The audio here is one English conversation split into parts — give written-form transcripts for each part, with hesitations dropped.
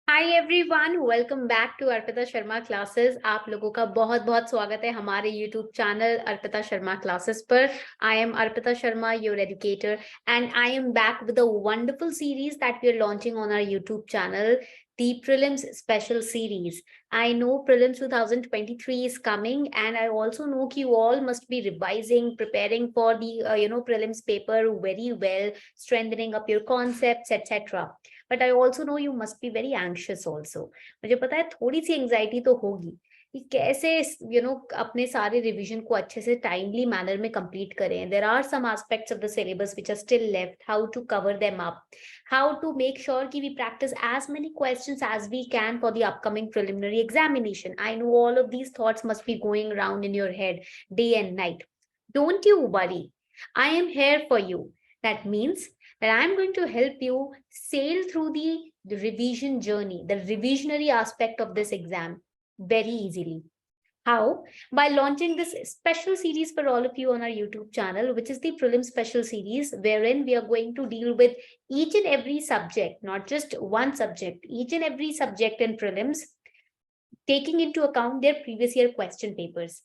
Hi everyone, welcome back to Arpita Sharma classes. आप लोगों का बहुत बहुत स्वागत है हमारे YouTube channel Arpita Sharma classes पर। I am Arpita Sharma, your educator, and I am back with a wonderful series that we are launching on our YouTube channel, the prelims special series. I know prelims 2023 is coming, and I also know you all must be revising, preparing for the prelims paper very well, strengthening up your concepts, etc. But I also know you must be very anxious also. मुझे पता है थोड़ी सी anxiety तो होगी कि कैसे अपने सारे रिविजन को अच्छे से टाइमली मैनर में कंप्लीट करें। There are some aspects of the syllabus which are still left, how to cover them up, how to make sure कि we practise as many questions as we can for the upcoming preliminary examination. I know all of these thoughts must be going around in your head day and night. Don't you worry. I am here for you. That means that I'm going to help you sail through the revision journey, the revisionary aspect of this exam very easily. How? By launching this special series for all of you on our YouTube channel, which is the Prelim Special Series, wherein we are going to deal with each and every subject, not just one subject, each and every subject in prelims, taking into account their previous year question papers,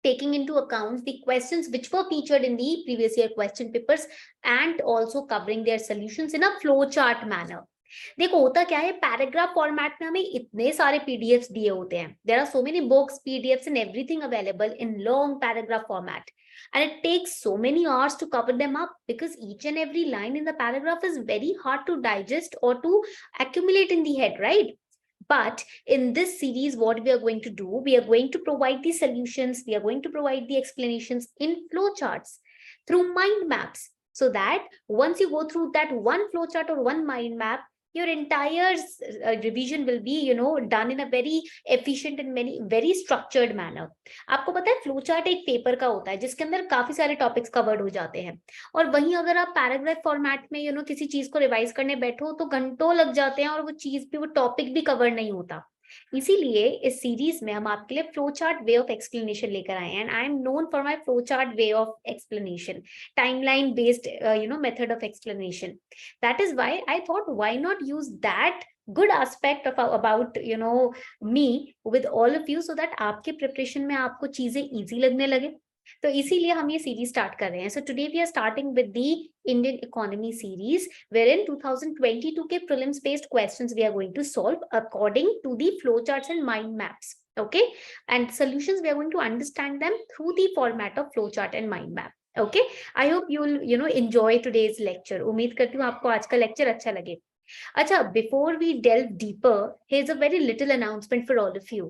taking into account the questions which were featured in the previous year question papers, and also covering their solutions in a flow chart manner. देखो होता क्या है, paragraph format में हमें इतने सारे PDFs दिए होते हैं. There are so many books, PDFs and everything available in long paragraph format, and it takes so many hours to cover them up because each and every line in the paragraph is very hard to digest or to accumulate in the head, right? But in this series, what we are going to do, we are going to provide the solutions, we are going to provide the explanations in flowcharts through mind maps, so that once you go through that one flowchart or one mind map, your entire revision will be done in a very efficient and many very structured manner. आपको पता है flow chart एक paper का होता है जिसके अंदर काफी सारे टॉपिक्स कवर्ड हो जाते हैं, और वहीं अगर आप पैराग्राफ फॉर्मेट में किसी चीज को रिवाइज करने बैठो तो घंटों लग जाते हैं और वो चीज भी, वो टॉपिक भी कवर नहीं होता. इसीलिए इस सीरीज में हम आपके लिए flow chart way of explanation लेकर आए हैं, and I am known for my flow chart way of explanation, timeline based method of explanation. That is why I thought why not use that good aspect of about me with all of you, so that आपके preparation में आपको चीजें easy लगने लगे. तो इसीलिए हम ये सीरीज स्टार्ट कर रहे हैं. So today we are starting with the Indian economy series, wherein 2022 के prelims based questions we are going to solve according to the flowcharts and mind maps. Okay, and solutions we are going to understand them through the format of flowchart and mind map. Okay, I hope you will enjoy today's lecture. उम्मीद करती हूँ आपको आज का lecture अच्छा लगे. अच्छा, before we delve deeper, here's a very little announcement for all of you.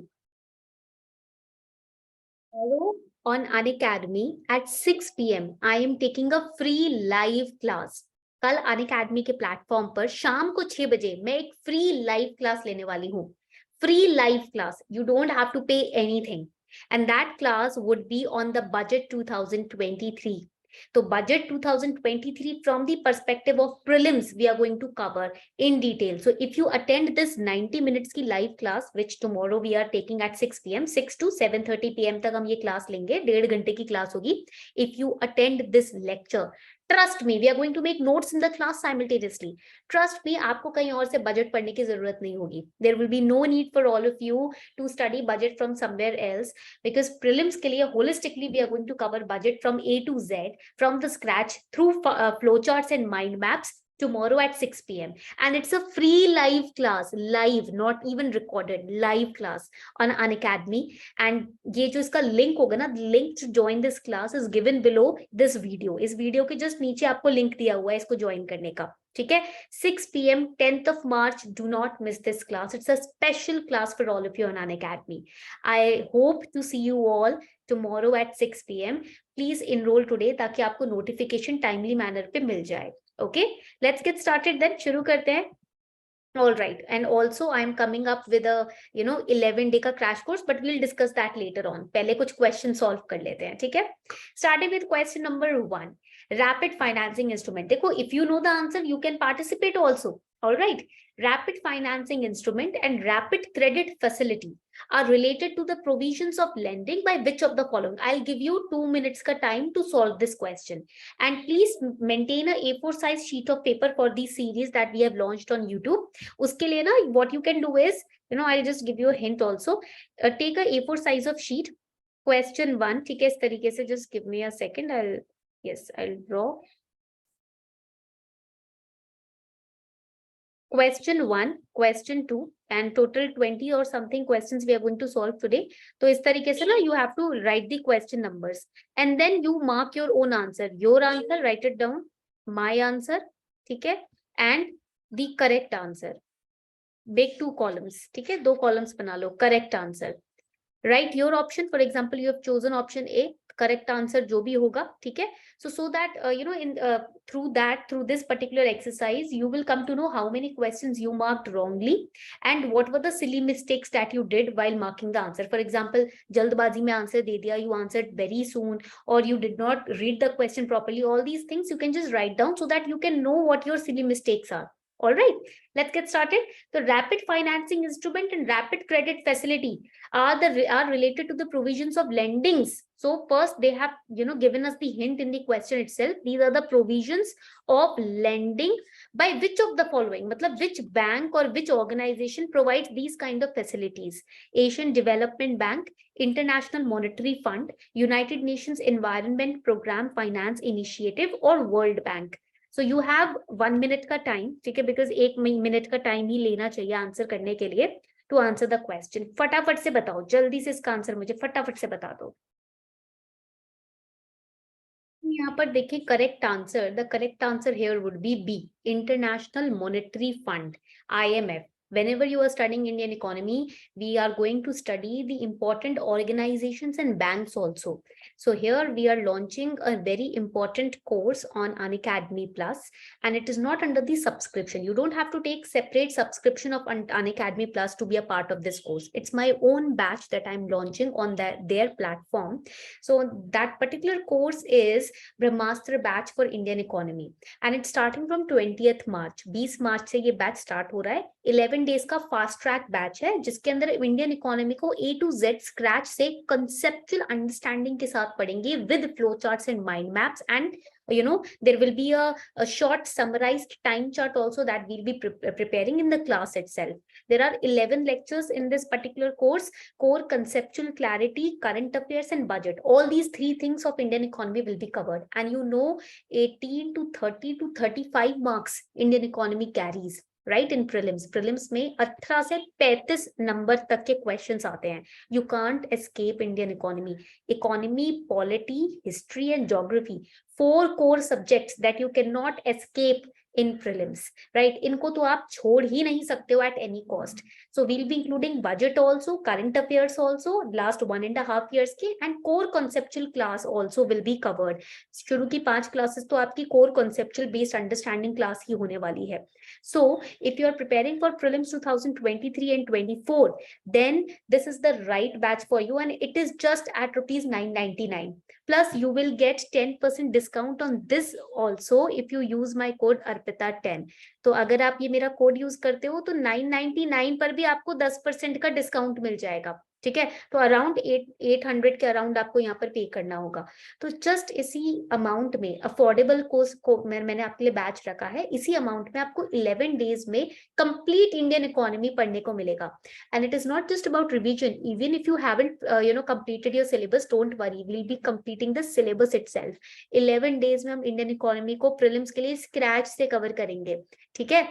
Tomorrow on Unacademy at 6 p.m. I am taking a free live class. कल Unacademy के प्लेटफॉर्म पर शाम को 6 बजे मैं एक फ्री लाइव क्लास लेने वाली हूँ. Free live class, you don't have to pay anything, and that class would be on the budget 2023. So budget 2023 from the perspective of prelims we are going to cover in detail. So if you attend this 90 minutes की live class, which tomorrow we are taking at 6 p.m. 6 to 7:30 p.m. तक हम ये class लेंगे, 1.5 घंटे की class होगी. If you attend this lecture, trust me, we are going to make notes in the class simultaneously. Trust me, आपको कहीं और से बजट पढ़ने की जरूरत नहीं होगी. There will be no need for all of you to study budget from somewhere else, because prelims के लिए holistically we are going to cover budget from A to Z, from the scratch, through flowcharts and mind maps tomorrow at 6 p.m. And it's a free live class, live, not even recorded, live class on Unacademy. And ये जो इसका link होगा ना, link to join this class is given below this video. इस video के just नीचे आपको link दिया हुआ है इसको join करने का. ठीक है, 6 p.m. 10th of March. Do not miss this class. It's a special class for all of you on Unacademy. I hope to see you all tomorrow at 6 p.m. Please enroll today ताकि आपको notification timely manner पे मिल जाए. Okay, let's get started then. शुरू करते हैं. All right, and also I am coming up with a 11 day का crash course, but we'll discuss that later on. पहले कुछ question solve कर लेते हैं, ठीक है? Starting with question number 1, rapid financing instrument. देखो, if you know the answer, you can participate also. All right, rapid financing instrument and rapid credit facility. are related to the provisions of lending by which of the following? I'll give you 2 minutes ka time to solve this question, and please maintain a A4 size sheet of paper for the series that we have launched on YouTube. Uske liye na, what you can do is, I'll just give you a hint also. Take a A4 size of sheet. Question 1, ठीक है, इस तरीके से, just give me a second. I'll draw. Question 1, question 2, and total 20 or something questions we are going to solve today. तो इस तरीके से ना, you have to write the question numbers and then you mark your own answer. Your answer, write it down. My answer, ठीक है, and the correct answer. Make 2 columns, ठीक है, 2 columns बना लो. Correct answer. Write your option. For example, you have chosen option A. Correct answer जो भी होगा, ठीक है. So that through this particular exercise, you will come to know how many questions you marked wrongly and what were the silly mistakes that you did while marking the answer. For example, जल्दबाजी में answer दे दिया, you answered very soon, or you did not read the question properly. All these things you can just write down so that you can know what your silly mistakes are. All right, let's get started. The rapid financing instrument and rapid credit facility are related to the provisions of lendings. So first they have given us the hint in the question itself. These are the provisions of lending by which of the following, matlab which bank or which organization provides these kind of facilities? Asian Development Bank, International Monetary Fund, United Nations Environment Program Finance Initiative, or World Bank. So you have 1 minute का time, ठीक है, because 1 minute का time ही लेना चाहिए answer करने के लिए, to answer the question. फटाफट से बताओ, जल्दी से इसका आंसर मुझे फटाफट से बता दो. यहाँ पर देखिए correct answer, the correct answer here would be B, International Monetary Fund, IMF. Whenever you are studying Indian economy, we are going to study the important organizations and banks also. So here we are launching a very important course on Unacademy Plus, and it is not under the subscription. You don't have to take separate subscription of Unacademy Plus to be a part of this course. It's my own batch that I'm launching on their platform. So that particular course is Brahmastra batch for Indian economy, and it's starting from 20th March. 20 मार्च से ये batch start हो रहा है. 11 days का fast track batch है जिसके अंदर Indian economy को A to Z स्क्रैच से कंसेप्चुअल अंडरस्टैंडिंग के साथ पढ़ेंगे with flow charts and mind maps, and there will be a short summarized time chart also that we'll be preparing in the class itself. There are 11 lectures in this particular course: core, conceptual clarity, current affairs, and budget. All these 3 things of Indian economy will be covered, and 18 to 30 to 35 marks Indian economy carries, right? In prelims में 18 से 35 number तक के questions आते हैं. You can't escape Indian economy. Economy, polity, history, and geography, 4 core subjects that you cannot escape in prelims, right? इनको तो आप छोड़ ही नहीं सकते हो at any cost. So we'll be including budget also, current affairs also, last 1.5 years के, and core conceptual class also will be covered. शुरू की 5 classes तो आपकी core conceptual based understanding class ही होने वाली है. So if you are preparing for prelims 2023 and 24, then this is the right batch for you, and it is just at rupees 999. Plus you will get 10% discount on this also if you use my code ARPITA10. तो अगर आप ये मेरा code use करते हो तो 999 पर भी आपको 10% का डिस्काउंट मिल जाएगा, ठीक है. तो अराउंड 800 के अराउंड आपको यहाँ पर पे करना होगा. तो जस्ट इसी अमाउंट में अफोर्डेबल कोर्स को मैंने आपके लिए बैच रखा है. इसी अमाउंट में आपको 11 डेज में कंप्लीट इंडियन इकोनॉमी पढ़ने को मिलेगा. And it is not just about revision. Even if you haven't completed your syllabus, don't worry, will be completing the syllabus itself. 11 days में हम इंडियन इकोनॉमी को प्रीलिम्स के लिए स्क्रैच से कवर करेंगे, ठीक है.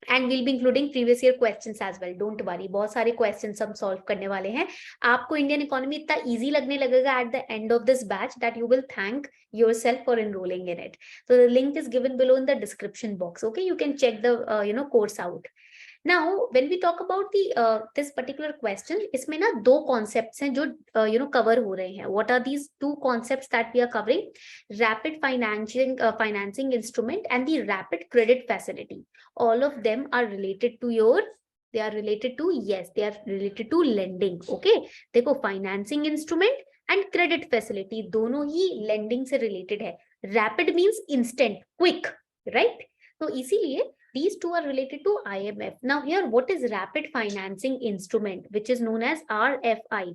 And will be including previous year questions as well. Don't worry, बहुत सारे क्वेश्चंस हम सॉल्व करने वाले हैं. आपको इंडियन इकोनॉमी इतना इजी लगने लगेगा at the end of this batch that you will thank yourself for enrolling in it. So the link is given below in the description box. Okay, you can check the course out. Now when we talk about the this particular question, इसमें ना 2 concepts हैं जो cover हो रहे हैं. What are these 2 concepts that we are covering? Rapid financing instrument and the rapid credit facility. All of them are related to they are related to lending. Okay, देखो financing instrument and credit facility दोनों ही lending से related है. Rapid means instant, quick, right? तो इसीलिए These two are related to IMF. Now here, what is rapid financing instrument, which is known as RFI?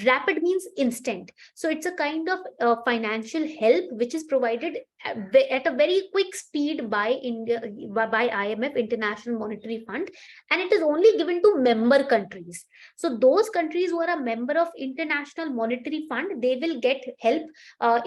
Rapid means instant. So it's a kind of financial help which is provided at a very quick speed by India, by IMF, International Monetary Fund, and it is only given to member countries. So those countries who are a member of International Monetary Fund, they will get help,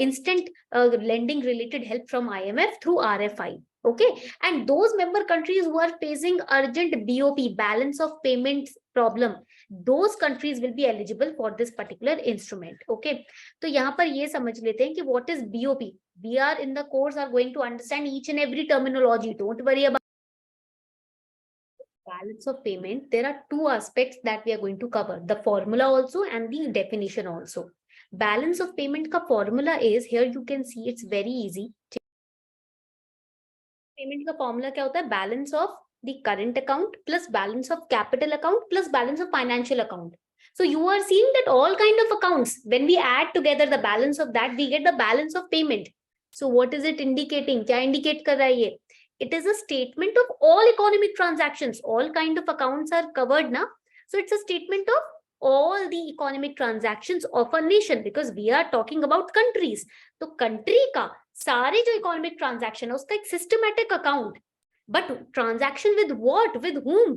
instant lending related help from IMF through RFI. Okay, and those member countries who are facing urgent BOP, balance of payments problem, those countries will be eligible for this particular instrument. Okay, तो यहाँ पर ये समझ लेते हैं कि what is BOP. We are in the course are going to understand each and every terminology. Don't worry about balance of payment. There are two aspects that we are going to cover, the formula also and the definition also. Balance of payment का formula is, here you can see it's very easy. Payment का formula क्या होता है? Balance of the current account plus balance of capital account plus balance of financial account. So you are seeing that all kind of accounts, when we add together the balance of that, we get the balance of payment. So what is it indicating? क्या indicate कर रहा है ये? It is a statement of all economic transactions. All kind of accounts are covered now. So it's a statement of all the economic transactions of a nation, because we are talking about countries. तो country का सारे जो economic transaction है उसका एक systematic account. But transaction with what? With whom?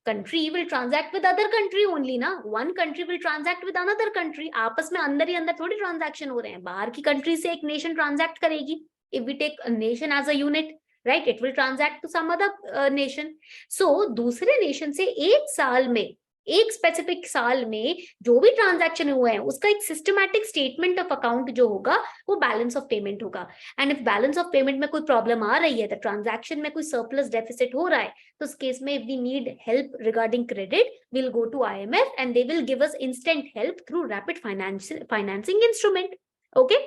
Country will transact with other country only ना. One country will transact with another country. आपस में अंदर ही अंदर थोड़ी transaction हो रहे हैं. बाहर की country से एक nation transact करेगी. If we take a nation as a unit, right, it will transact to some other nation. So दूसरे nation से एक साल में, एक स्पेसिफिक साल में जो भी ट्रांजैक्शन हुए हैं उसका एक सिस्टमैटिक स्टेटमेंट ऑफ अकाउंट जो होगा वो बैलेंस ऑफ पेमेंट होगा. And if balance of payment में कोई प्रॉब्लम आ रही है, तो ट्रांजैक्शन में कोई सरप्लस डेफिसिट हो रहा है, तो उस केस में if we need help regarding credit, we will go to IMF and they will give us instant help through rapid financing instrument. Okay,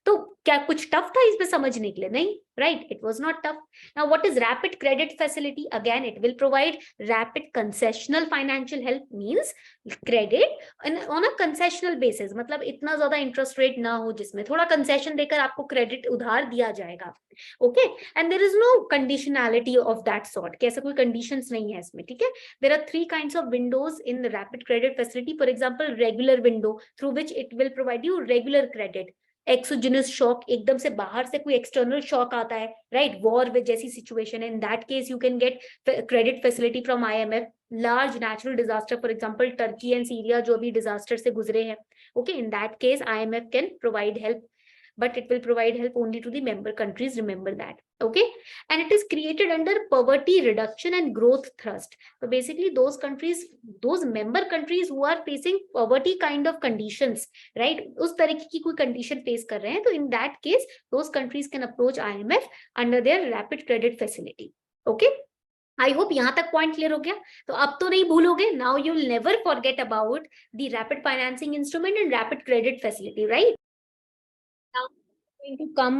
तो क्या कुछ टफ था इस पे समझने के लिए? नहीं, right, it was not tough. Now what is rapid credit facility? Again, it will provide rapid concessional financial help, means credit on a concessional basis. मतलब इतना ज्यादा इंटरेस्ट रेट ना हो जिसमें थोड़ा कंसेशन देकर आपको क्रेडिट उधार दिया जाएगा. Okay, and there is no conditionality of that sort, कैसा कोई कंडीशंस नहीं है इसमें. ठीक है, there are 3 kinds of windows in the rapid credit facility. For example, regular window through which it will provide you regular credit. Exogenous shock, एकदम से बाहर से कोई एक्सटर्नल शॉक आता है, राइट, वॉर with जैसी सिचुएशन है, in that case you can get credit facility from IMF. Large natural disaster, for example Turkey and Syria जो भी डिजास्टर से गुजरे हैं, okay, in that case IMF can provide help, but it will provide help only to the member countries, remember that. Okay, and it is created under poverty reduction and growth thrust. So basically those countries, those member countries who are facing poverty kind of conditions, right, उस तरीके की कोई condition face कर रहे हैं, तो in that case those countries can approach IMF under their rapid credit facility. Okay, I hope यहाँ तक point clear हो गया. तो अब तो नहीं भूलोगे. Now you'll never forget about the rapid financing instrument and rapid credit facility, right? Now, going to come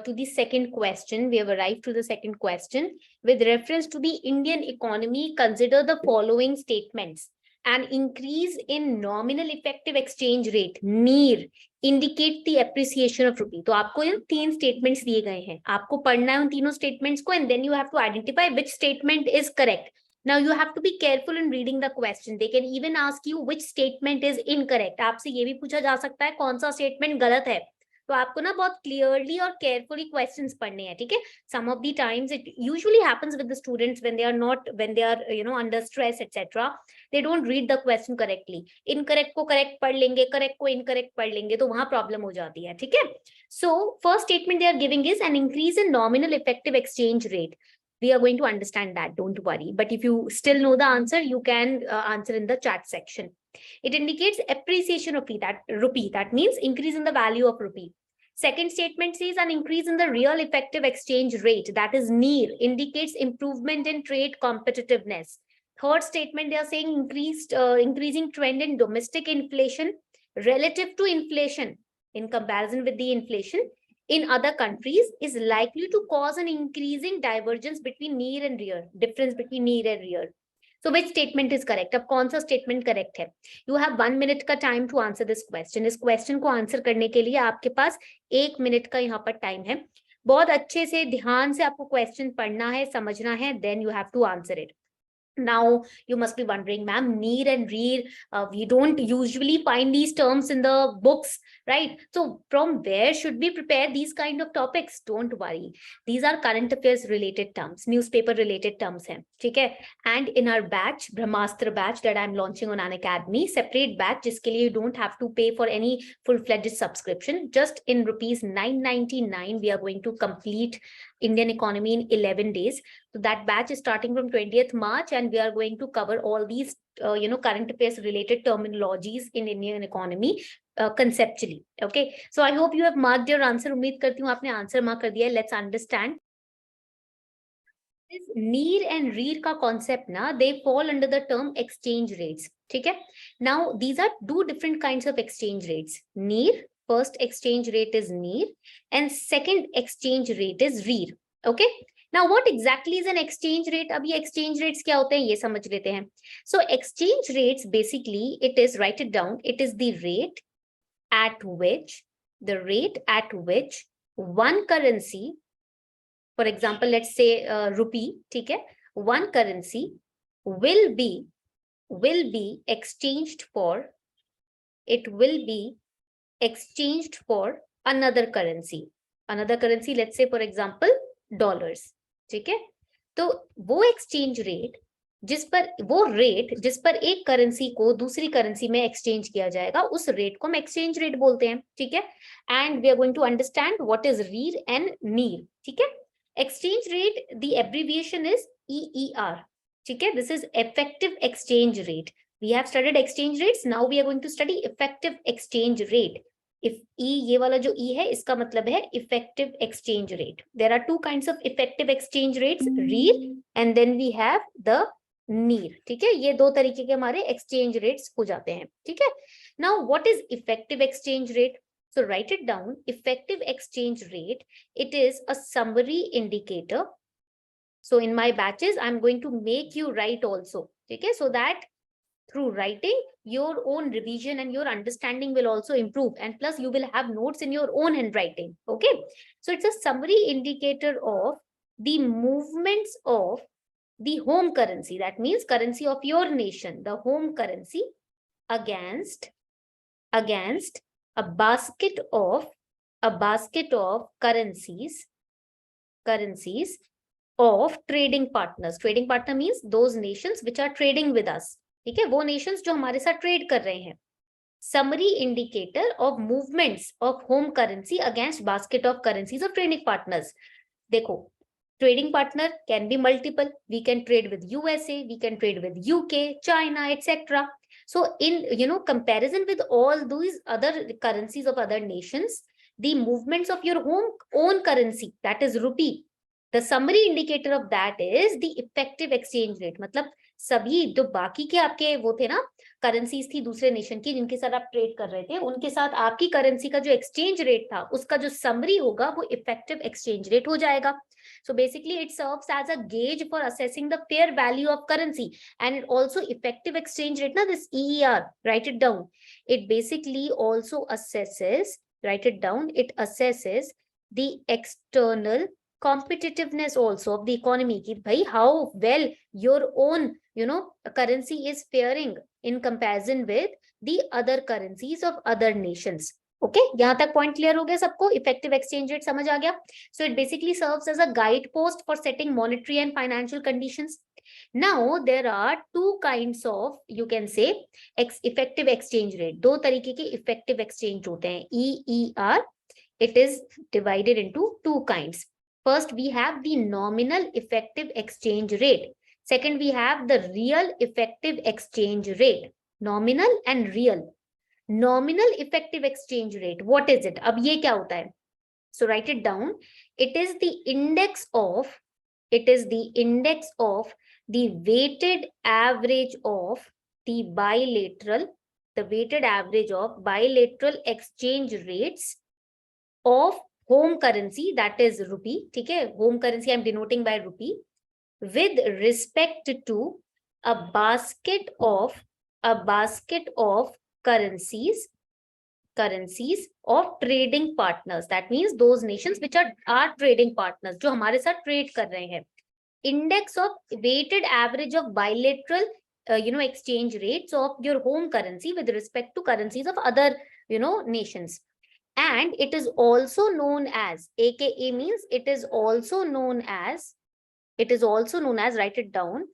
to the second question. We have arrived to the second question. With reference to the Indian economy, consider the following statements. An increase in nominal effective exchange rate, NEER, indicate the appreciation of rupee. तो आपको ये 3 statements दिए गए हैं, आपको पढ़ना है उन तीनों statements को, and then you have to identify which statement is correct. Now you have to be careful in reading the question. They can even ask you which statement is incorrect. आपसे ये भी पूछा जा सकता है कौन सा statement गलत है. तो आपको ना बहुत क्लियरली और केयरफुली क्वेश्चंस पढ़ने हैं. ठीक है, some of the times it usually happens with the students when they are under stress etcetera, they don't read the question correctly. Incorrect को करेक्ट पढ़ लेंगे, करेक्ट को इनकरेक्ट पढ़ लेंगे, तो वहां प्रॉब्लम हो जाती है. ठीक है, so first statement they are giving is an increase in nominal effective exchange rate. We are going to understand that, don't worry. But if you still know the answer, you can answer in the chat section. It indicates appreciation of rupee. That means increase in the value of rupee. Second statement says an increase in the real effective exchange rate, that is NEER, indicates improvement in trade competitiveness. Third statement, they are saying increasing trend in domestic inflation relative to inflation, in comparison with the inflation in other countries, is likely to cause an increasing divergence between NEER and REAR, difference between NEER and REAR. So which statement is correct? अब कौन सा statement correct है? You have 1 minute का time to answer this question. इस question को answer करने के लिए आपके पास 1 minute का यहाँ पर time है. बहुत अच्छे से ध्यान से आपको क्वेश्चन पढ़ना है, समझना है, then you have to answer it. Now you must be wondering, ma'am, near and rear, we don't usually find these terms in the books, right? So from where should we prepare these kind of topics? Don't worry, these are current affairs related terms, newspaper related terms hain, theek hai. And in our batch, Brahmastra batch that I'm launching on Unacademy, separate batch jiske liye you don't have to pay for any full-fledged subscription, just in rupees 999 we are going to complete Indian economy in 11 days. So that batch is starting from 20th March, and we are going to cover all these, current affairs related terminologies in Indian economy conceptually. Okay. So I hope you have marked your answer. उम्मीद करती हूँ आपने answer mark कर दिया है. Let's understand. This near and rear का concept ना, they fall under the term exchange rates. ठीक है. Now these are two different kinds of exchange rates. Near, first exchange rate is near, and second exchange rate is rear. Okay. Now what exactly is an exchange rate? अब ये exchange rates क्या होते हैं ये समझ लेते हैं. So exchange rates basically, it is, write it down, it is the rate at which one currency, for example let's say rupee, ठीक है, one currency will be exchanged for, it will be exchanged for another currency, let's say for example dollars. ठीक है. तो वो exchange rate जिस पर एक currency को दूसरी करेंसी में एक्सचेंज किया जाएगा, उस रेट को हम एक्सचेंज रेट बोलते हैं. ठीक है. And we are going to understand what is REER and NEER. ठीक है. Exchange rate, the abbreviation is EER. ठीक है. This is effective exchange rate. We have studied exchange rates, now we are going to study effective exchange rate. If E, ये वाला जो E है, इसका मतलब है effective exchange rate. There are two kinds of effective exchange rates, rear and then we have the near. ठीक है. ये दो तरीके के हमारे exchange rates हो जाते हैं. ठीक है. Now what is effective exchange rate? So write it down. Effective exchange rate, it is a summary indicator. So in my batches, I'm going to make you write also. ठीक है. So that through writing, your own revision and your understanding will also improve, and plus you will have notes in your own handwriting. Okay. So it's a summary indicator of the movements of the home currency. That means currency of your nation, the home currency, against a basket of currencies of trading partners. Trading partner means those nations which are trading with us. ठीक है. वो Nations जो हमारे साथ trade कर रहे हैं. Summary indicator of movements of home currency against basket of currencies of trading partners. देखो, trading partner can be multiple. We can trade with USA, we can trade with UK, China, etc. So in comparison with all these other currencies of other nations, the movements of your own currency, that is rupee, the summary indicator of that is the effective exchange rate. मतलब सभी जो बाकी के आपके वो थे ना, currencies थी दूसरे नेशन की जिनके साथ आप ट्रेड कर रहे थे, उनके साथ आपकी करेंसी का जो एक्सचेंज रेट था, उसका जो समरी होगा वो इफेक्टिव एक्सचेंज रेट हो जाएगा. So basically it serves as a gauge for assessing the fair value of currency, and it also effective exchange rate, na, this EER, write it down. It basically also assesses, write it down, it assesses the external competitiveness also of the economy, कि भाई how well your own currency is faring in comparison with the other currencies of other nations. Okay, यहाँ तक point clear हो गया सबको? Effective exchange rate समझ आ गया? So it basically serves as a guidepost for setting monetary and financial conditions. Now there are two kinds of, you can say, effective exchange rate. दो तरीके के effective exchange होते हैं. EER, it is divided into two kinds. First, we have the nominal effective exchange rate. Second, we have the real effective exchange rate. Nominal and real. Nominal effective exchange rate, what is it? अब ये क्या होता है? So write it down. It is the index of the weighted average of the weighted average of bilateral exchange rates of home currency, that is rupee. ठीक है. Home currency I'm denoting by rupee, with respect to a basket of currencies currencies of trading partners. That means those nations which are trading partners, जो हमारे साथ trade कर रहे हैं. Index of weighted average of bilateral exchange rates of your home currency with respect to currencies of other nations. And it is also known as, AKA means it is also known as, write it down,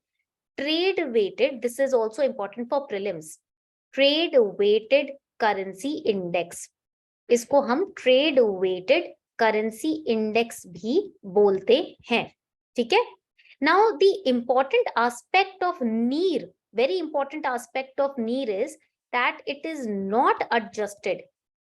trade weighted. This is also important for prelims. Trade weighted currency index. इसको हम trade weighted currency index भी बोलते हैं. ठीक है. Now the important aspect of NIR, very important aspect of NIR is that it is not adjusted.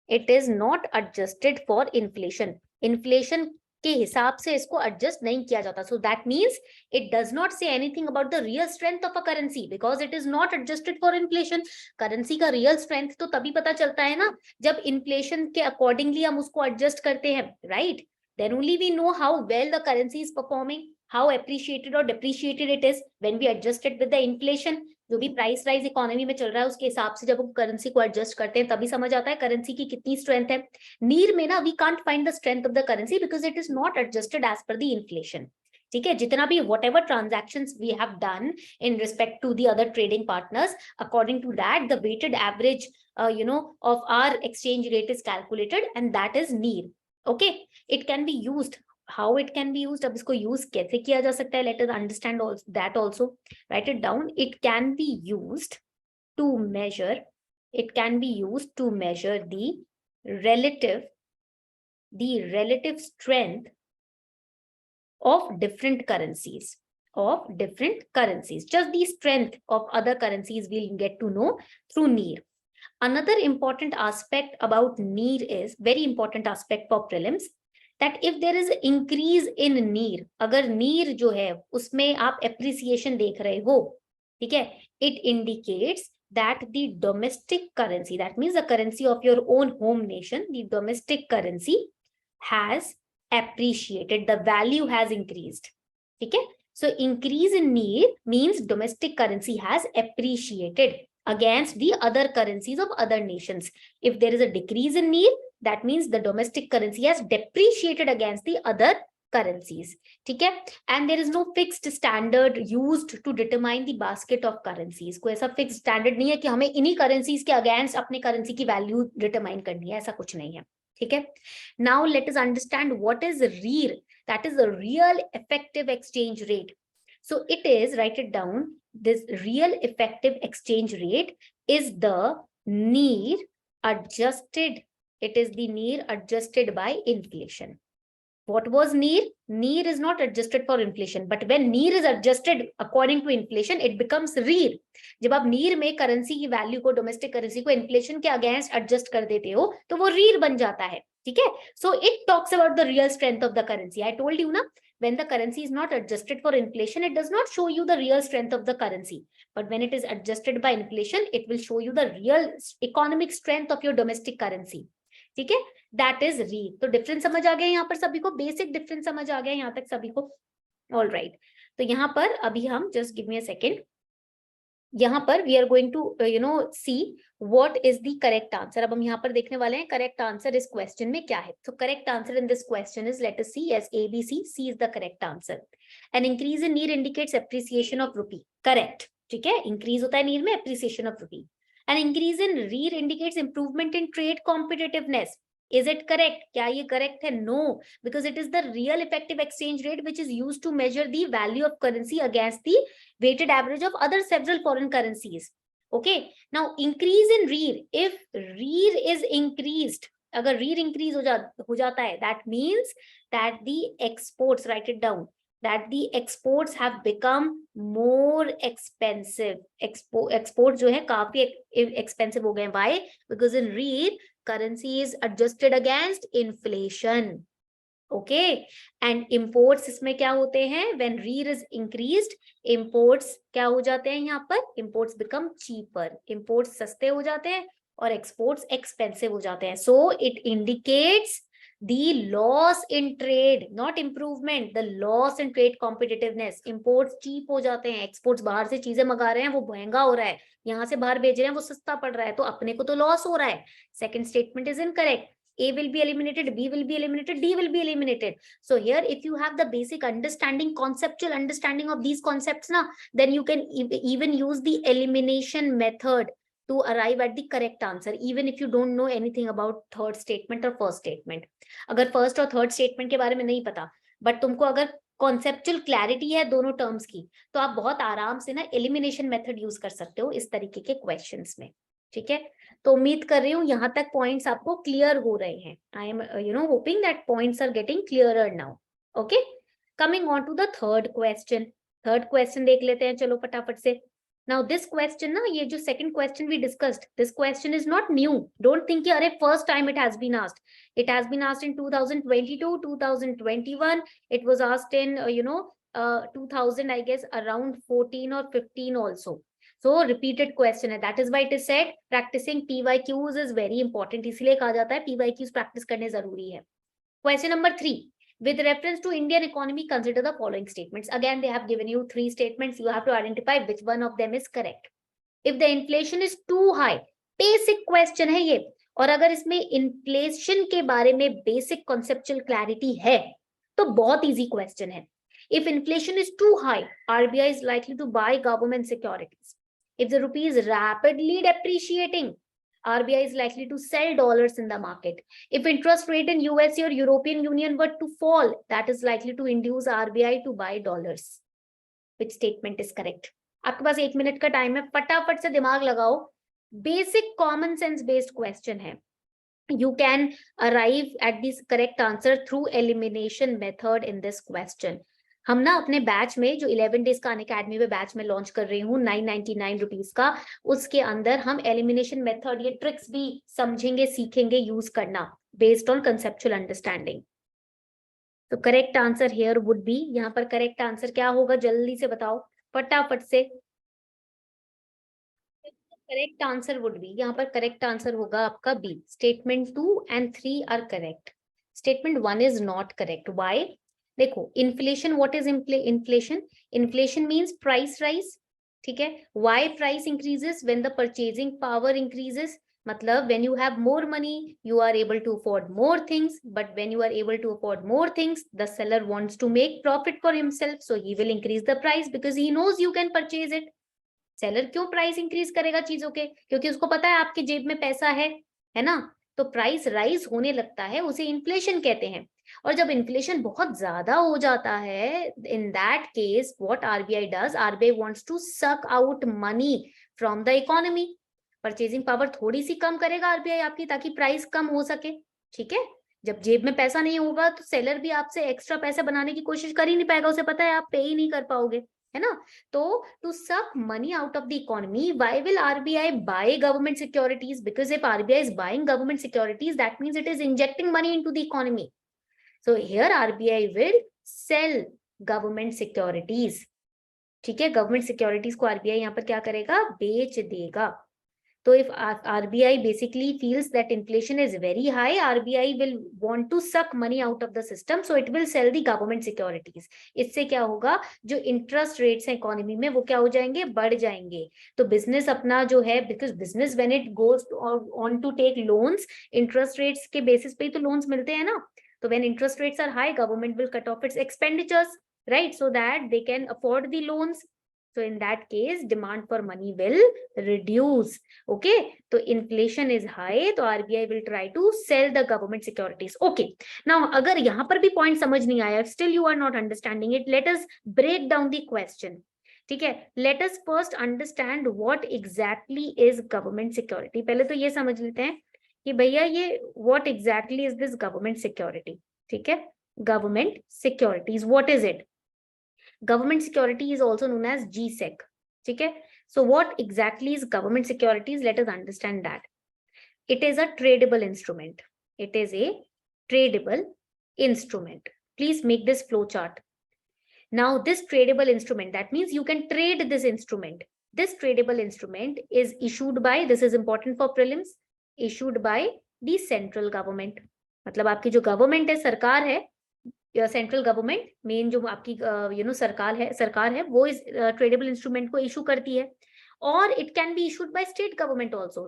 It is not adjusted for inflation. Inflation के हिसाब से इसको adjust नहीं किया जाता. So that means it does not say anything about the real strength of a currency because it is not adjusted for inflation. Currency का real strength तो तभी पता चलता है ना जब inflation के accordingly हम उसको adjust करते हैं, right? Then only we know how well the currency is performing, how appreciated or depreciated it is when we adjust it with the inflation. जो भी प्राइस राइज इकोनॉमी में चल रहा है उसके हिसाब से जब हम करेंसी को एडजस्ट करते हैं तभी समझ आता है करेंसी की कितनी स्ट्रेंथ है. नीर में ना we can't find the strength of the currency because it is not adjusted as per the inflation. ठीक है. जितना भी whatever transactions we have done in respect to the other trading partners, according to that the weighted average of our exchange rate is calculated and that is NIR. Okay, it can be used. How it can be used, अब इसको use कैसे किया जा सकता है, let us understand that also. Write it down. It can be used to measure, the relative strength of different currencies, just the strength of other currencies we'll get to know through NIR. Another important aspect about NIR is, very important aspect for prelims, that if there is increase in NIR, अगर NIR जो है उसमें आप appreciation देख रहे हो, ठीक है, it indicates that the domestic currency, that means the currency of your own home nation, the domestic currency has appreciated, the value has increased. ठीक है. So increase in NIR means domestic currency has appreciated against the other currencies of other nations. If there is a decrease in NIR, that means the domestic currency has depreciated against the other currencies. ठीक है. And there is no fixed standard used to determine the basket of currencies. कोई ऐसा fixed standard नहीं है कि हमें इन्हीं currencies के against अपने currency की value determine करनी है, ऐसा कुछ नहीं है. ठीक है. Now let us understand what is REER. That is the real effective exchange rate. So it is, write it down, this real effective exchange rate is the NIR adjusted. It is the NIR adjusted by inflation. What was NIR? NIR is not adjusted for inflation, but when NIR is adjusted according to inflation, it becomes REER. जब आप NIR में currency की value को, domestic currency को inflation के against adjust कर देते हो तो वो REER बन जाता है. ठीक है. So it talks about the real strength of the currency. I told you ना, when the currency is not adjusted for inflation, it does not show you the real strength of the currency. But when it is adjusted by inflation, it will show you the real economic strength of your domestic currency. ठीक है. That is REER. तो difference समझ आ गया यहाँ पर सभी को, basic difference समझ आ गया यहाँ तक सभी को. All right. तो यहाँ पर अभी हम, just give me a second, यहाँ पर we are going to see what is the correct answer. अब हम यहाँ पर देखने वाले हैं करेक्ट आंसर इस क्वेश्चन में क्या है. तो correct answer in this question is, let us see, yes, ABC. C is the correct answer. An increase in NIR indicates appreciation of rupee. Correct. ठीक है. इंक्रीज होता है NIR में, appreciation of rupee. An increase in REER indicates improvement in trade competitiveness. Is it correct? क्या ये correct है? No, because it is the real effective exchange rate which is used to measure the value of currency against the weighted average of other several foreign currencies. Okay. Now increase in REER. If REER is increased, अगर REER increase हो जाता है, that means that the exports, write it down, that the exports have become more expensive. Export जो है काफी expensive हो गए. Why? Because in REER currency is adjusted against inflation. Okay. And imports इसमें क्या होते हैं? When REER is increased, imports क्या हो जाते हैं यहाँ पर? Imports become cheaper. Imports सस्ते हो जाते हैं और exports expensive हो जाते हैं. So it indicates The loss in trade, not improvement, the loss in trade competitiveness. Imports cheap हो जाते हैं, exports बाहर से चीजें मंगा रहे हैं, वो महंगा हो रहा है, यहाँ से बाहर भेज रहे हैं, वो सस्ता पड़ रहा है, तो अपने को तो लॉस हो रहा है. Second statement is incorrect. A will be eliminated, B will be eliminated, D will be eliminated. So here, if you have the basic understanding, conceptual understanding of these concepts, na, then you can even use the elimination method to arrive at the correct answer, even if you don't know anything about third statement or first statement. अगर first और third statement के बारे में नहीं पता, but तुमको अगर conceptual clarity है दोनों terms की, तो आप बहुत आराम से ना elimination method use कर सकते हो इस तरीके के questions में. ठीक है, तो उम्मीद कर रही हूँ यहाँ तक पॉइंट्स आपको क्लियर हो रहे हैं. I am hoping that points are getting clearer now. Okay, coming on to the third question. Third question देख लेते हैं, चलो फटाफट से. नाउ दिस क्वेश्चन ना, ये जो second question we discussed, this question is not new. Don't think कि अरे first time it has been asked. It has been asked in 2022, 2021. It was asked in 2000, I guess around 14 or 15 also. So repeated question है. That is why it is said practicing PYQs is very important. इसलिए कहा जाता है PYQs practice करने जरूरी है. Question number 3. With reference to Indian economy, consider the following statements. Again, they have given you 3 statements. You have to identify which one of them is correct. If the inflation is too high, basic question है ये. और अगर इसमें inflation के बारे में basic conceptual clarity है, तो बहुत easy question है. If inflation is too high, RBI is likely to buy government securities. If the rupee is rapidly depreciating, RBI is likely to sell dollars in the market. If interest rate in US or European Union were to fall, that is likely to induce RBI to buy dollars. Which statement is correct? आपके पास 1 minute का time है, फटाफट से दिमाग लगाओ. Basic common sense based question है. You can arrive at this correct answer through elimination method in this question. हम ना अपने बैच में जो 11 डेज का अनअकैडमी में बैच में लॉन्च कर रही हूँ 999 रुपीज का, उसके अंदर हम एलिमिनेशन मेथड, ये ट्रिक्स भी समझेंगे, सीखेंगे यूज करना बेस्ड ऑन कंसेप्चुअल अंडरस्टैंडिंग. तो correct answer here would be, यहाँ पर करेक्ट आंसर क्या होगा जल्दी से बताओ फटाफट से. करेक्ट आंसर वुड बी, यहाँ पर करेक्ट आंसर होगा आपका b. Statement 2 and 3 are correct. Statement 1 is not correct. Why? देखो, inflation, what is inflation? Inflation means price rise. ठीक है, why price increases? When the purchasing power increases. मतलब when you have more money, you are able to afford more things, but when you are able to afford more things, the seller wants to make profit for himself, so he will increase the price because he knows you can purchase it. Seller क्यों price increase करेगा चीजों के? क्योंकि उसको पता है आपके जेब में पैसा है ना? तो प्राइस राइज होने लगता है, उसे इन्फ्लेशन कहते हैं. और जब इन्फ्लेशन बहुत ज्यादा हो जाता है, in that case what RBI does, RBI wants to suck out money from the economy. Purchasing power थोड़ी सी कम करेगा आरबीआई आपकी, ताकि प्राइस कम हो सके. ठीक है, जब जेब में पैसा नहीं होगा तो सेलर भी आपसे एक्स्ट्रा पैसे बनाने की कोशिश कर ही नहीं पाएगा, उसे पता है आप पे ही नहीं कर पाओगे, है ना? तो to suck money out of the economy, why will RBI buy government securities? Because if RBI is buying government securities, that means it is injecting money into the economy. So here RBI will sell government securities. ठीक है, government securities को RBI यहाँ पर क्या करेगा? बेच देगा. So if RBI basically feels that inflation is very high, RBI will want to suck money out of the system, so it will sell the government securities. इससे क्या होगा? जो इंटरेस्ट रेट्स हैं इकोनॉमी में वो क्या हो जाएंगे? बढ़ जाएंगे. तो बिजनेस अपना जो है, because business when it goes on to take loans, interest rates के बेसिस पे ही तो लोन्स मिलते हैं ना. तो when interest rates are high, government will cut off its expenditures, right, so that they can afford the loans. So in that case, demand for money will reduce. Okay, so inflation is high, तो RBI will try to sell the government securities. Okay, now अगर यहाँ पर भी point समझ नहीं आया, still you are not understanding it, let us break down the question. ठीक है, let us first understand what exactly is government security. पहले तो ये समझ लेते हैं कि भैया ये what exactly is this government security. ठीक है, government securities, what is it? Government security is also known as GSEC. ठीक है, so what exactly is government securities? Let us understand that. It is a tradable instrument. It is a tradable instrument. Please make this flow chart. Now this tradable instrument, that means you can trade this instrument. This tradable instrument is issued by, this is important for prelims, issued by the central government. मतलब आपकी जो government है, सरकार है, central government, main जो आपकी सरकार है वो इस ट्रेडेबल इंस्ट्रूमेंट को इशू करती है, और it can be issued by state government also,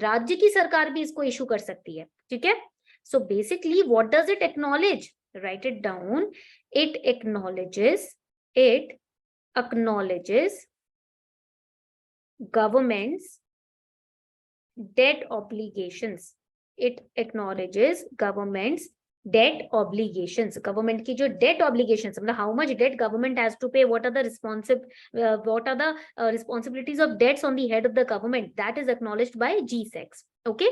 राज्य की सरकार भी इसको इशू कर सकती है, ठीक है। So basically what does it acknowledge, right it down, it acknowledges government's debt obligations. It acknowledges government's debt obligations. Government की जो debt obligations, मतलब how much debt government has to pay, what are the responsibilities of debts on the head of the government, that is acknowledged by GSEC. Okay.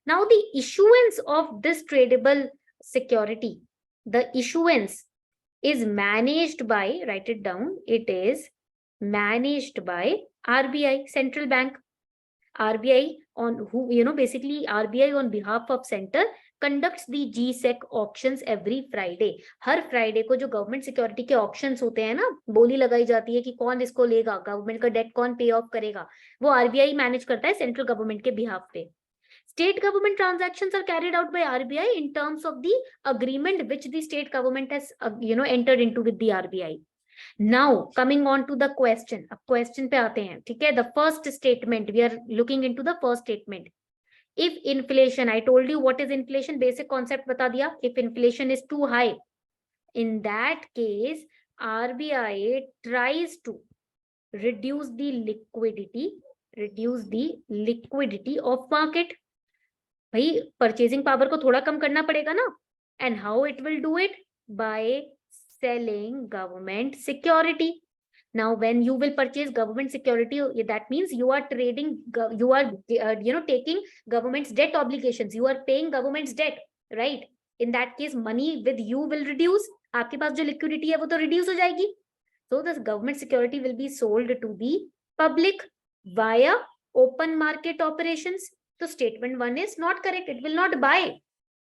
Now the issuance of this tradable security, the issuance is managed by, write it down, it is managed by RBI, central bank. RBI on who, basically RBI on behalf of center conducts the GSEC auctions every Friday. Her Friday को जो government security के auctions होते हैं ना, बोली लगाई जाती है कि कौन इसको लेगा, गवर्नमेंट का डेट कौन पे ऑफ करेगा, वो आरबीआई मैनेज करता है सेंट्रल गवर्नमेंट के बिहाफ पे. State government transactions are carried out by RBI in terms of the agreement which the state government has, entered into with the RBI. Now coming on to the question, अब question पे आते हैं, ठीक है. The first statement, we are looking into the first statement. If inflation, I told you what is inflation, basic concept बता दिया. If inflation is too high, in that case RBI tries to reduce the liquidity of market. भाई purchasing power को थोड़ा कम करना पड़ेगा ना. And how it will do it, by selling government security. Now when you will purchase government security, that means you are trading, you are taking government's debt obligations, you are paying government's debt, right? In that case money with you will reduce, आपके पास जो liquidity है वो तो reduce हो जाएगी. So this government security will be sold to the public via open market operations. So statement 1 is not correct, it will not buy,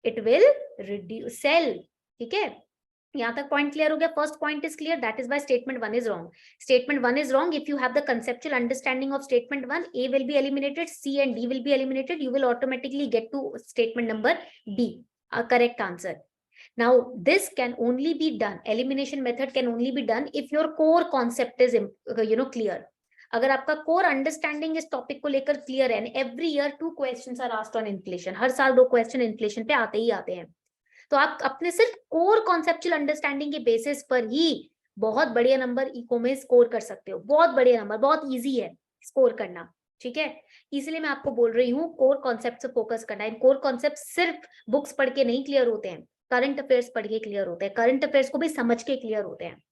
it will reduce, sell. ठीक है, यहाँ तक पॉइंट क्लियर हो गया. First point is clear, that is by statement 1 is wrong. Statement 1 is wrong. If you have the conceptual understanding of statement 1, A will be eliminated, C and D will be eliminated, you will automatically get to statement number B, a correct answer. Now this can only be done, elimination method can only be done if your core concept is clear. अगर आपका core understanding इस topic को लेकर clear है, every year 2 questions are asked on inflation, हर साल 2 question inflation पे आते ही आते हैं. तो आप अपने सिर्फ कोर कॉन्सेप्चुअल अंडरस्टैंडिंग के बेसिस पर ही बहुत बढ़िया नंबर इको में स्कोर कर सकते हो. बहुत बढ़िया नंबर, बहुत इजी है स्कोर करना, ठीक है. इसलिए मैं आपको बोल रही हूँ कोर कॉन्सेप्ट से फोकस करना है. कोर कॉन्सेप्ट सिर्फ बुक्स पढ़ के नहीं क्लियर होते हैं, करंट अफेयर्स पढ़ के क्लियर होते हैं, करंट अफेयर्स को भी समझ के क्लियर होते हैं.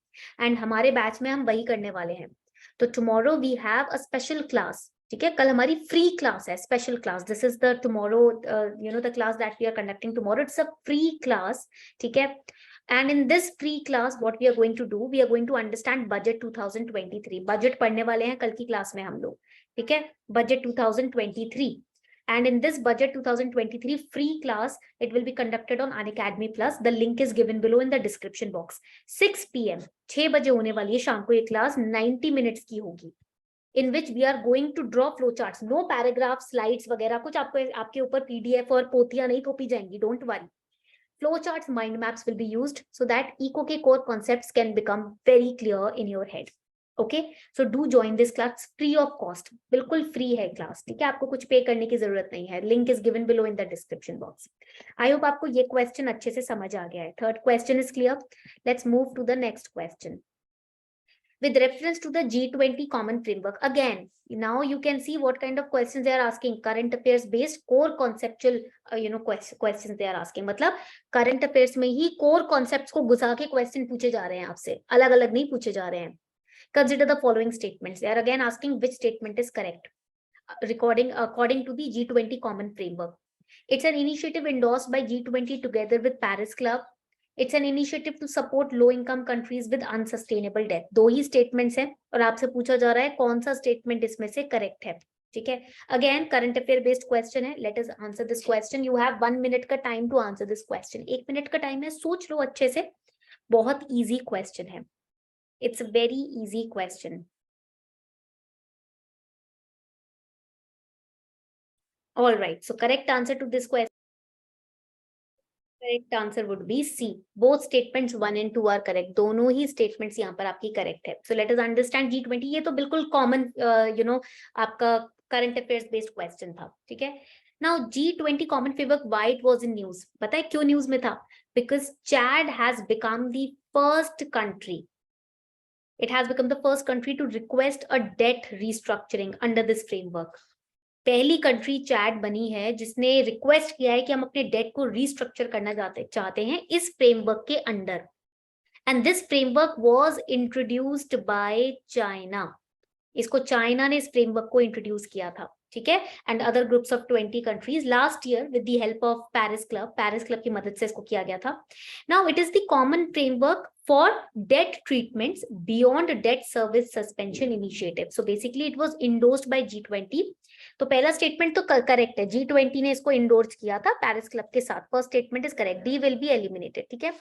एंड हमारे बैच में हम वही करने वाले हैं. तो tomorrow we have a special class, ठीक है. कल हमारी फ्री क्लास है, special class. This is the tomorrow, the class that we are conducting tomorrow. It's a free class, ठीक है. And in this free class what we are going to do, we are going to understand budget 2023. budget पढ़ने वाले हैं कल की class में हम लोग, ठीक है. budget 2023. And in this budget 2023 free class, it will be conducted on Unacademy Plus. The link is given below in the description box. 6 PM, 6 बजे होने वाली है शाम को ये क्लास, 90 मिनट्स की होगी. In which we are going to draw flow charts. No paragraph, slides वगैरह कुछ आपको आपके ऊपर PDF और पोथियां नहीं थोपी जाएंगी. Don't worry. Flow charts, mind maps will be used so that eco के core concepts can become very clear in your head. Okay, so do join this class free of cost. बिल्कुल free है class, ठीक है. आपको कुछ पे करने की जरूरत नहीं है. Link is given below in the description box. I hope आपको ये question अच्छे से समझ आ गया है. Third question is clear. Let's move to the next question. With reference to the G20 common framework, again now you can see what kind of questions they are asking. Current affairs based core conceptual questions they are asking. मतलब current affairs में ही core concepts को घुसा के question पूछे जा रहे हैं आपसे, अलग अलग नहीं पूछे जा रहे हैं. Consider the following statements. They are again asking which statement is correct according to the G20 common framework. It's an initiative endorsed by G20 together with Paris Club. It's an initiative to support low income countries with unsustainable debt. दो ही statements हैं और आपसे पूछा जा रहा है कौन सा statement इसमें से correct है, ठीक है. Again current affair based question है. Let us answer this question. You have 1 minute का time to answer this question. 1 minute का time है, सोच लो अच्छे से. बहुत easy question है. It's a very easy question. All right. So correct answer to this question. Correct answer would be C. Both statements 1 and 2 are correct. दोनों ही statements यहाँ पर आपकी करेक्ट है। So let us understand G20। ये तो बिल्कुल कॉमन आपका करंट अफेयर्स बेस्ड क्वेश्चन था, ठीक है। Now G20 common framework, why it was in news, पता है क्यों न्यूज में था? Because Chad has become the first country, it has become the first country to request a debt restructuring under this framework। पहली country Chad बनी है जिसने request किया है कि हम अपने डेट को रीस्ट्रक्चर करना चाहते हैं इस फ्रेमवर्क के under. And this framework was introduced by China. इसको चाइना ने इस फ्रेमवर्क को इंट्रोड्यूस किया था, ठीक है। And other groups of 20 countries last year with the help of Paris club की मदद से इसको किया गया था। Now it is the common framework for debt treatments beyond debt service suspension initiative. So basically it was endorsed by G20। तो पहला statement तो करेक्ट है, G20 ने इसको इंडोर्स किया था पेरिस क्लब के साथ। First statement is correct, D will be eliminated, ठीक है।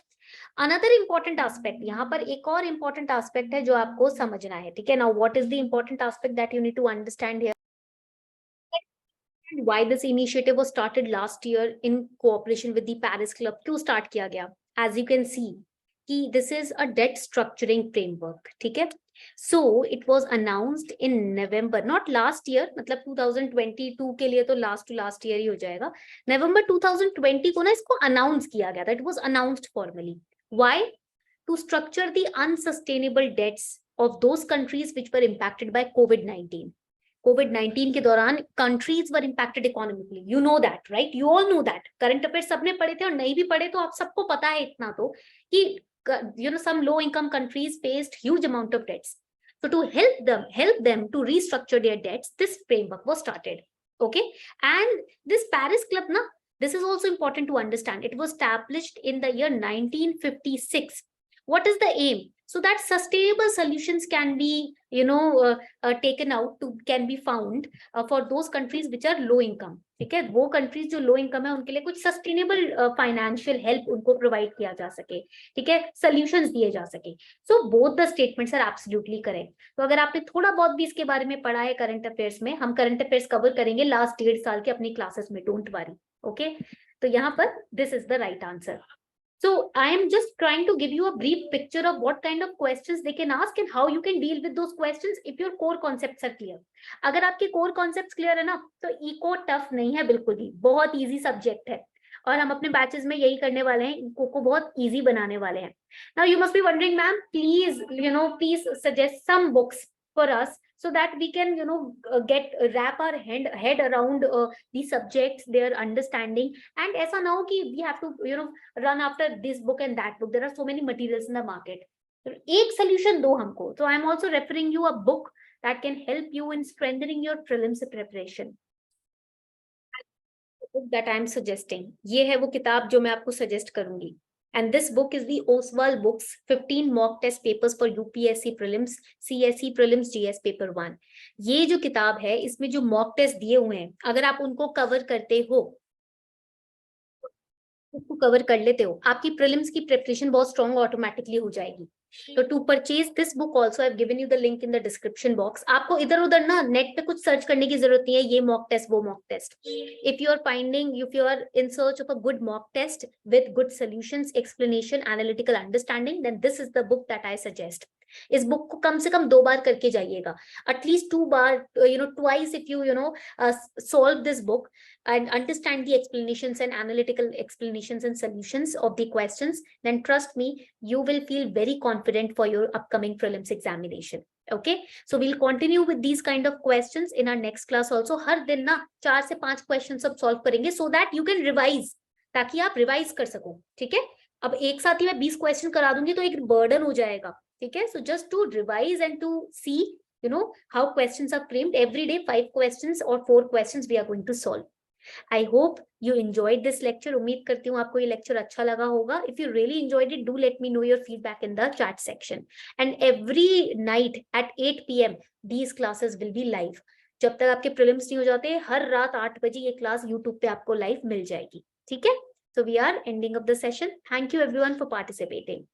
अनदर इंपॉर्टेंट एस्पेक्ट, यहाँ पर एक और इंपॉर्टेंट एस्पेक्ट है जो आपको समझना है, ठीक है। Now what is the important aspect that you need to understand here? Why this initiative was started last year in cooperation with the Paris Club? क्यों start किया गया? As you can see कि this is a debt structuring framework, ठीक है। So it was announced in November, not last year, मतलब 2022 के लिए तो last to last year ही हो जाएगा। November 2020 को ना इसको announce किया गया था। It was announced formally. Why? To structure the unsustainable debts of those countries which were impacted by COVID-19. COVID-19 के दौरान countries were impacted economically, you know that right, you all know that. Current affairs सबने पढ़े थे और नहीं भी पढ़े तो आप सबको पता है इतना तो कि some low income countries faced huge amount of debts. So to help them to restructure their debts, this framework was started, okay. And this Paris Club na, this is also important to understand, it was established in the year 1956. What is the aim? So that sustainable solutions can be taken out to can be found for those countries which are low income, ठीक है। वो countries जो low income है उनके लिए कुछ sustainable financial help उनको provide किया जा सके, ठीक है, solutions दिए जा सके। So both the statements are absolutely correct। तो अगर आपने थोड़ा बहुत भी इसके बारे में पढ़ा है करंट अफेयर्स में, हम करंट अफेयर्स कवर करेंगे लास्ट 1.5 साल के अपनी क्लासेस में, डोंट वरी, ओके। तो यहाँ पर this is the right answer. So I am just trying to give you a brief picture of what kind of questions they can ask and how you can deal with those questions if your core concepts are clear. अगर आपके core concepts clear है ना, तो eco tough नहीं है बिल्कुल भी, बहुत easy subject है। और हम अपने बैचेस में यही करने वाले हैं, इको को बहुत easy बनाने वाले हैं। Now you must be wondering, ma'am, please suggest some books for us so that we can wrap our head around the subjects, their understanding, and ऐसा ना हो कि we have to run after this book and that book. There are so many materials in the market. एक solution दो हमको। So I am also referring you a book that can help you in strengthening your prelims preparation. The book that I am suggesting, ये है वो किताब जो मैं आपको suggest करूंगी। And this book is the Oswald Books 15 mock test papers for UPSC prelims, CSE prelims, GS paper 1। ये जो किताब है इसमें जो मॉक टेस्ट दिए हुए हैं, अगर आप उनको कवर करते हो, उसको कवर कर लेते हो, आपकी प्रीलिम्स की प्रिपरेशन बहुत स्ट्रॉन्ग ऑटोमेटिकली हो जाएगी। तो to purchase this book also I have given you the link in the description box. आपको इधर उधर ना नेट पे कुछ सर्च करने की जरूरत नहीं है, ये मॉक टेस्ट वो mock test. If you are in search of a good mock test with good solutions, explanation, analytical understanding, then this is the book that I suggest. इस बुक को कम से कम 2 बार करके जाइएगा, एटलीस्ट 2 बार, twice if you solve this book and understand the explanations and analytical explanations and solutions of the questions, then trust me, you will feel very confident for your upcoming prelims examination. Okay, so we'll continue with these kind of questions in our next class also। हर दिन ना 4 से 5 questions सब solve करेंगे so that you can revise, ताकि आप revise कर सको, ठीक है। अब एक साथ ही मैं 20 क्वेश्चन करा दूंगी तो एक बर्डन हो जाएगा, ठीक है। So just to revise and to see how questions are framed every day, 5 questions or 4 questions we are going to solve। I hope you enjoyed this lecture। उम्मीद करती हूँ आपको ये lecture अच्छा लगा होगा। If you really enjoyed it, do let me know your feedback in the chat section। And every night at 8 PM these classes will be live। जब तक आपके prelims नहीं हो जाते, हर रात 8 बजे ये class YouTube पे आपको live मिल जाएगी, ठीक है। So we are ending of the session। Thank you everyone for participating।